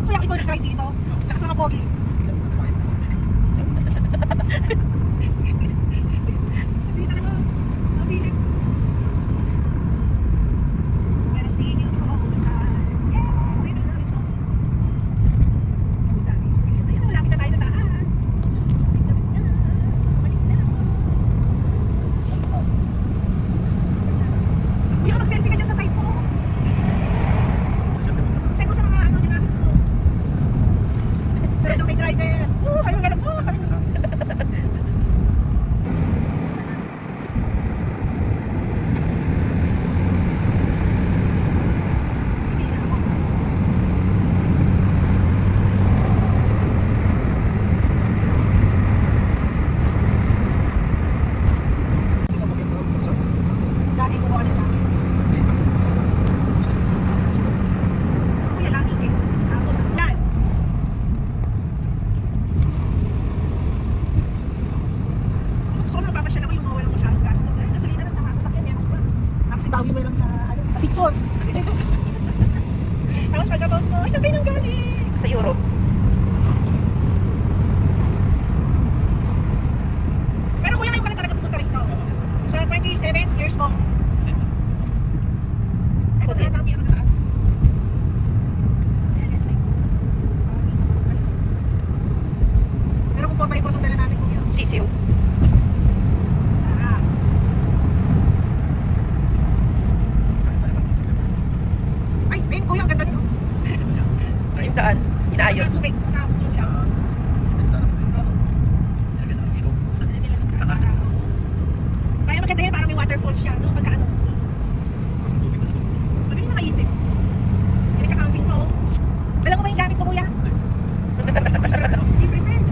Kaya ikaw nag-try dito. Lakas mga pogi. Hindi talaga. Mabilis. Gonna see you all the time. Yeah, baby, that is all. That is really. Ayun, malapit na tayo sa taas. Balik na. Uy, ako mag-selfie ka dyan sa side mo. Send mo sa mga ano, ginagos mo. Sarap daw may driver. Ayaw nga lang po. Sabi mo. Dahil ko ano na. Kuya lagi kayo. Tapos ang yan. Gusto ko na mapapasyal ako yung mawalang masyadong gasto. Ay, gasolina lang tama sasakyan yan. Tapos ibawi mo lang sa picture. Tapos pagka-post mo, sabi nang galing. Sa Europe. Pero kuya, ngayon ka lang talaga pupunta rito. Sa 27 years mo. Ito na yata ang pinakataas. Pero kung papaikot ang dala natin kuya. Sisiw. Sarap. Ay, Ben, kuya, ang ganda nito. Yung daan. Inaayos. Tubig, tapos yung lang. Kaya maganda yan, parang may waterfalls siya, no? Pagka ano. Magaling na maisip. Hindi ka camping pa, oh. Dala mo ba yung gamit mo, kuya? Hindi prepared.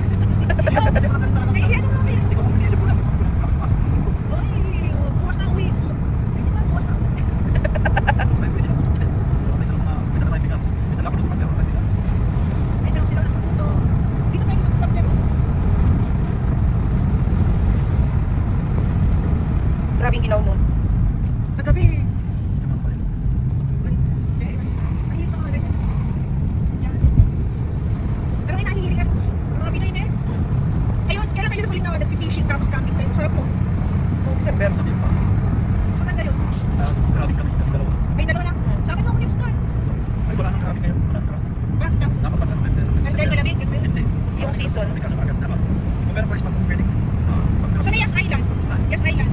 Ay, ano nga, Ben? Uy, bukas na uwi ko. Ay, di ba, bukas na uwi. Ay, dalaw sila nakatuto. Dito tayo mag-stop dyan, oh. Grabe yung ginaw nun. Sa gabi. Mahilig sa mga ganyan. Diyan. Pero may nahihilig at mga Pinoy din. Ayun, kailan kayo huling na nag-fishing tapos camping kayo? Sarap po. Noong December. Saan kayo? Ay, dalawa lang. Sa akin ako next door. Bakit daw? Dahil malamig. Yung season. Sa may Yas Island. Yas Island.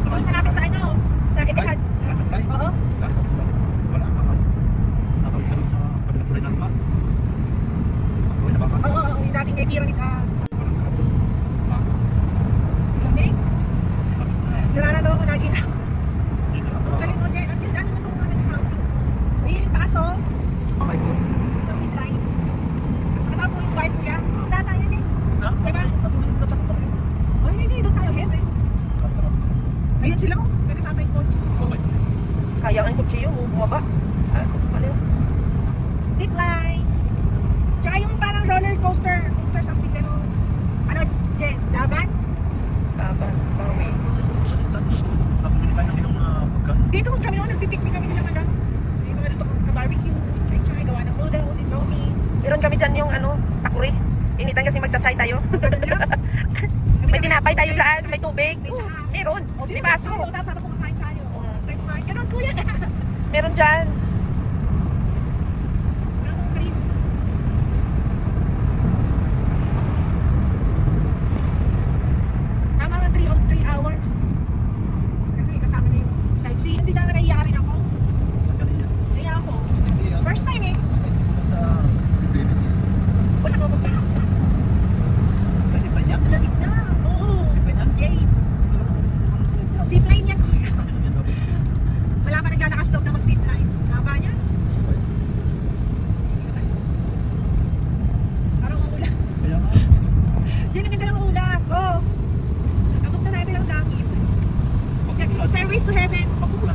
Doon malapit sa ano? Sa Etihad. Oo. Oo, yung dating may pyramid. Lamig. Nilalagaw ko lagi. Ang galing ko dyan. Ang ganda naman kung mga nag-camping. May yung taas, oh. Ito si Blind. Nakapa mo yung bike ko yan. Data yan eh. Diba? Ay, hindi. Doon tayo yan eh. Ayun sila, oh. Nagkasama yung coach. Kaya ang kutsiyo mo bumaba. Ano yun? Zipline. Tsaka yung parang roller coaster. Coaster something pero ano, Jen, laban? Laban. Parang may. Dito kung kami noon, nagpipiknik kami nilang ano. May mga dito ka-barbecue. Ay, tsaka gawa ng noodles, indomie. Meron kami dyan yung ano, takuri. Initan kasi magchat-chay tayo. Ganun lang. May tinapay tayo dyan, may tubig. Tsaka, Meron. o, May baso. Tapos ano kumakain tayo. O, tayo kumain. Ganun, kuya. Meron dyan. Anong green? Tama nga 3 hours. Kasi kasama na yung sightseeing. Hindi dyan na naiyarin ako. Naiya ako. First time eh. Wala ko punta.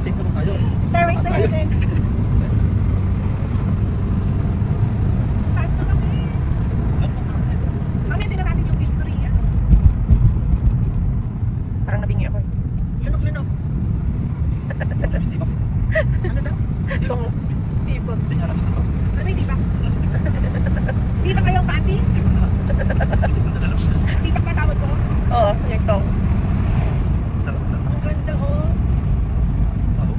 Safe naman tayo. Stairways to heaven. Taas na kami. Ano pang taas na ito? Mamaya tingnan natin yung history. Ano? Parang nabingi ako. Lunok-lunok. Hindi ba? Ano daw? Yung tipon. Hindi niya alam ito. Ano hindi ba? Di ba kayong panty? Isipan na lang. Isipan sa dalawa. Di ba patawad ko? Oo, yung tong. Sarap na. Ang ganda oh. Baho.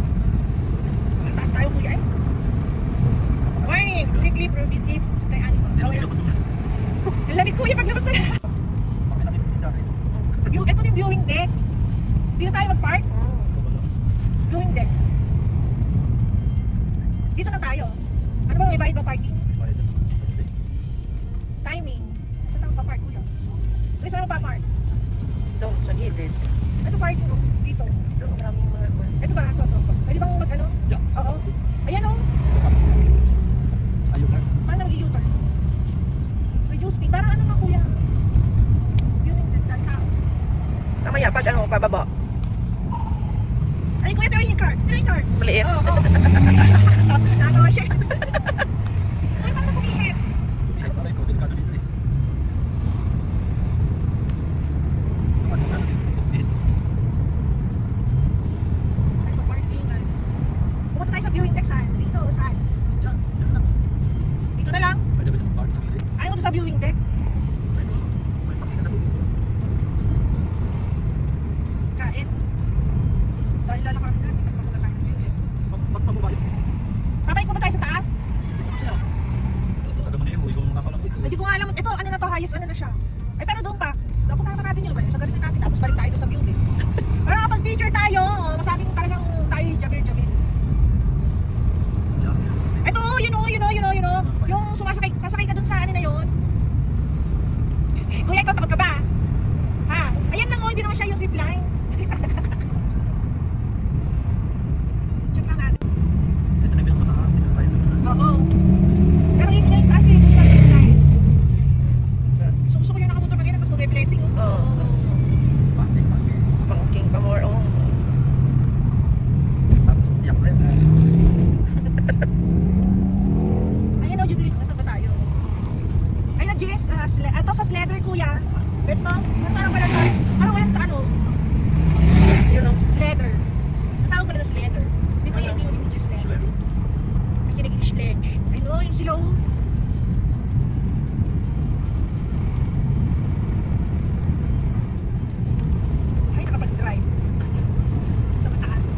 Taas tayo kuya eh. Warning! Strictly prohibited stay animals. Sino Oh, kilo yan. ko ito? Ang lamig kuya paglabas pa na. Bakit natin pupunta ito? Ito yung viewing deck. Dito tayo mag-park. Viewing deck. Dito na tayo. Ano ba may bayad ba parking? Bayad na. Sa puti. Timing. Saan tayo pa-park kuya? Uy, saan pa park? Doon, sa gilid. Ano parking mo? Dito. Doon, maraming mga... Ito ba? Ito. Pwede bang mag-ano? Yeah. Oo. Ayan oh. Ayun na. Paano mag-u-turn? Reduce speed. Parang ano na kuya? Viewing deck tayo. Tao. Mamaya, pag ano, pababa. Ay kuya, tayo yung cart. Tayo yung cart. Maliit. Oo. Oo. Nakatawa siya. Ay, paano kumihit? Tumihit pa rin ko. Delikado dito eh. Ano na natin? Tumihit. Ay, pa-parking. Pumunta tayo sa viewing deck saan? Dito, saan? Diyan. Diyan lang. Dito na lang. Pwede ba dyan? Park sa gilid. Ayaw mo sa viewing deck. Pwede. May parking na sa loob. Kain. Dahil lalakar na. Ba't pababa yun? Papayin ko ba tayo sa taas? Sabi mo na yun, ikaw makakalam dito. Hindi ko nga alam. Ito, ano na to, highest ano na siya. Ay, pero doon pa. Dapat na natin yun. Sa galing natin. Tapos balik tayo doon sa viewing deck. Pero kapag picture tayo, masabing talagang tayo jabir-jabir. Diyan. Ito, yun o. Yung sasakay ka dun sa ano na yun. Kuya, ikaw takot ka ba? Ha? Ayan lang o, hindi naman siya yung zipline. Check lang natin. Ito na yung pinaka dito tayo. Oo. Pero hindi na yung taas eh, dun sa zipline. So, gusto ko yung nakamotor mag-ina, tapos mag-blessing. Oo. Parking. Pangking pa more. Oo. Tapos iyak ulit. Ayan o, Jubilee, nasa ba tayo? Ayun, Jess, ito sa Sleder, kuya. Bet mo? Parang walang ano, Yun o. Sleder. Natawag pala na Sleder. Di ba yung Jess Sleder? Kasi naging sledge. Ayun o, yung sila o. Ay, nakapag-drive. Sa mataas.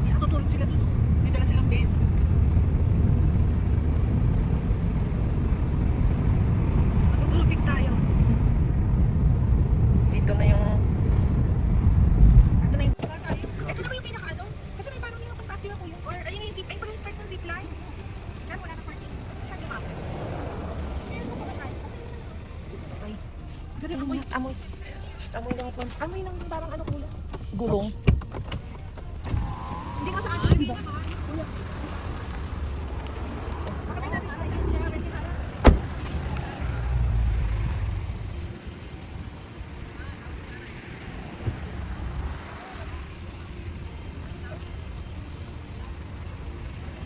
Natutulog sila dun. May dala silang bed. Natutulog tayo. Dito na yung... Ito na yung tayo. Ito na ba yung pinaka-ano? Kasi may parang yung pagtaas, di ba po yung... Or ayun yung zip, ay pala yung start ng zipline. Yan, wala na parking. Saan yung map? Ayun, kung pa tayo. Ay, Ganun amoy. amoy. Amoy lahat ng Amoy ng parang ano kuya. gulong. Hindi ko sa akin, di ba? Kuya. Pakapay natin sa akin. Siya, ready na.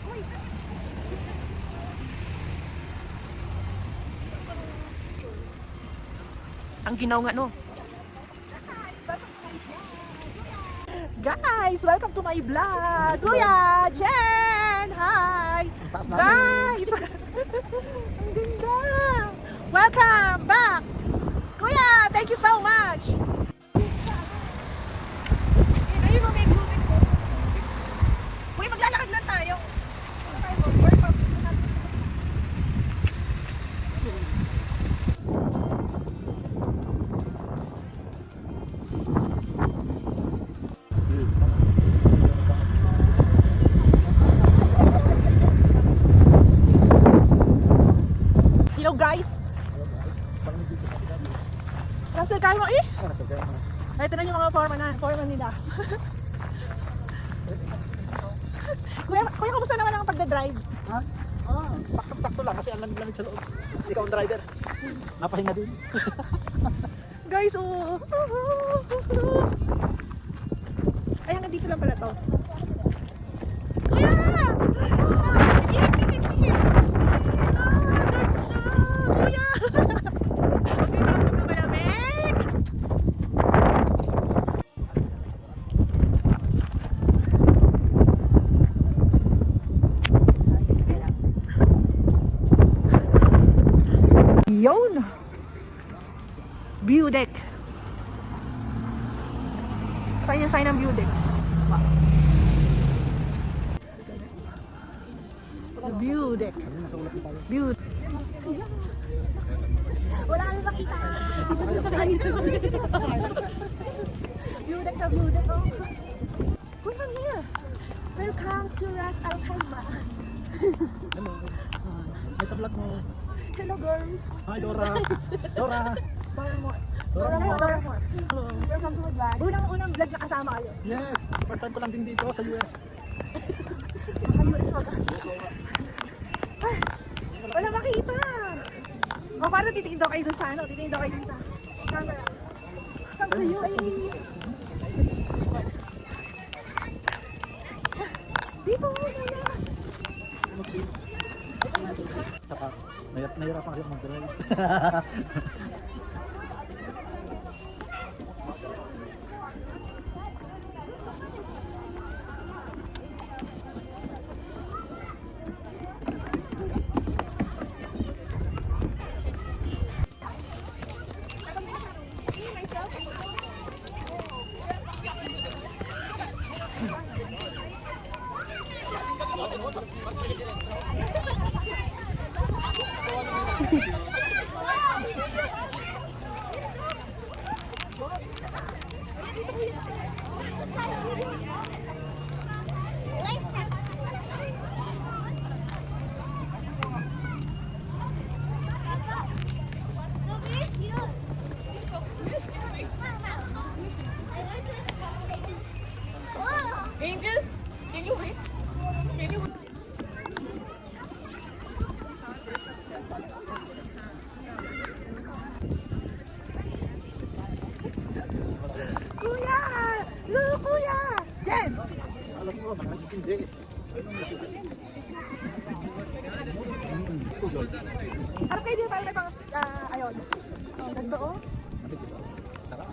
Uy. Ang ginaw nga no. Guys, welcome to my vlog. Kuya, Jen, hi. Taas namin. Guys, ang ganda. Welcome back. Kuya, thank you so much. Ayun mo, may gluten ko. Kuya, maglalakad lang tayo. Workout. Hello guys. Russell, kaya mo eh? Ito na yung mga foreman nila. Kuya, kamusta naman ang pagdadrive? Ha? Sakto lang kasi ang lamig sa loob. Ikaw ang driver. Napahinga din. Guys, oh. Ay, hanggang dito lang pala to. Kuya! Init! Kuya! Magkita ka malamig! Yun! View deck. Saan yung sign ng view deck? The view deck. View. Wala kami makita. View deck na view deck. Oh. Uy, come here. Welcome to Ras Al Khaimah. Hello. Ay, sa vlog mo. Hello girls. Hi, Dora. Dora. Dora mo. Dora mo. Hello. Welcome to my vlog. Unang vlog na kasama kayo. Yes. First time ko lang din dito sa US. Maka-US wag. Wala makita. O, parang titingin daw kayo dun sa ano? Titingin daw kayo dun sa camera. Come sa UAE. Dito, kuya. Saka, nahirapan rin mag-drive. Angel, can you wait? Can you wait? Kuya! Look, kuya! Jen! Alam mo, hindi. Harap kayo dito tayo may pang, ayun. Oh, nagdo, oh. Saka,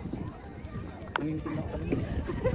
nangingitim ako sa mga.